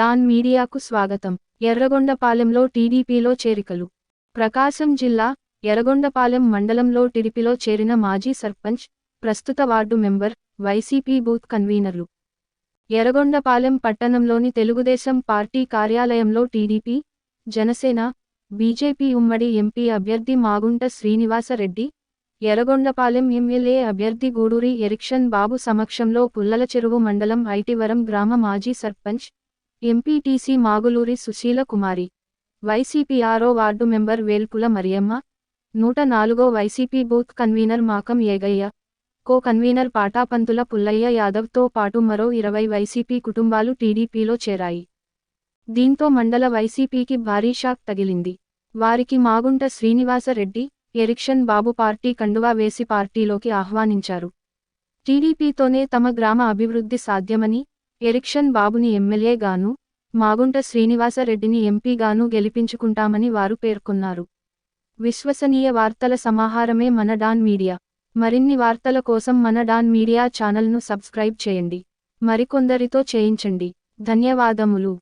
Don మీడియాకు స్వాగతం. ఎర్రగొండపాలెంలో టీడీపీలో చేరికలు. ప్రకాశం జిల్లా ఎర్రగొండపాలెం మండలంలో టీడీపీలో చేరిన మాజీ సర్పంచ్, ప్రస్తుత వార్డు మెంబర్, వైసీపీ బూత్ కన్వీనర్లు. ఎర్రగొండపాలెం పట్టణంలోని తెలుగుదేశం పార్టీ కార్యాలయంలో టీడీపీ, జనసేన, బీజేపీ ఉమ్మడి ఎంపీ అభ్యర్థి మాగుంట శ్రీనివాసరెడ్డి, ఎర్రగొండపాలెం ఎమ్మెల్యే అభ్యర్థి గూడూరి ఎరిక్షన్ బాబు సమక్షంలో పుల్లలచెరువు మండలం ఐటివరం గ్రామ మాజీ సర్పంచ్, ఎంపీటీసీ మాగులూరి సుశీల కుమారి, వైసీపీ 6వ వార్డు మెంబర్ వేల్పుల మరియమ్మ, 104వ YCP booth convener Makam Egayya, co convener Patapanthula Pullaiah యాదవ్తో పాటు మరో 20 వైసీపీ కుటుంబాలు టీడీపీలో చేరాయి. దీంతో మండల వైసీపీకి భారీ షాక్ తగిలింది. వారికి మాగుంట శ్రీనివాసరెడ్డి, ఎరిక్షన్ బాబు పార్టీ కండువా వేసి పార్టీలోకి ఆహ్వానించారు. టీడీపీతోనే తమ గ్రామ అభివృద్ధి సాధ్యమని, ఎరిక్షన్ బాబుని ఎమ్మెల్యేగాను, మాగుంట శ్రీనివాసరెడ్డిని ఎంపీగాను గెలిపించుకుంటామని వారు పేర్కొన్నారు. విశ్వసనీయ వార్తల సమాహారమే మన డాన్ మీడియా. మరిన్ని వార్తల కోసం మన డాన్ మీడియా ఛానల్ను సబ్స్క్రైబ్ చేయండి. మరికొందరితో చేయించండి. ధన్యవాదములు.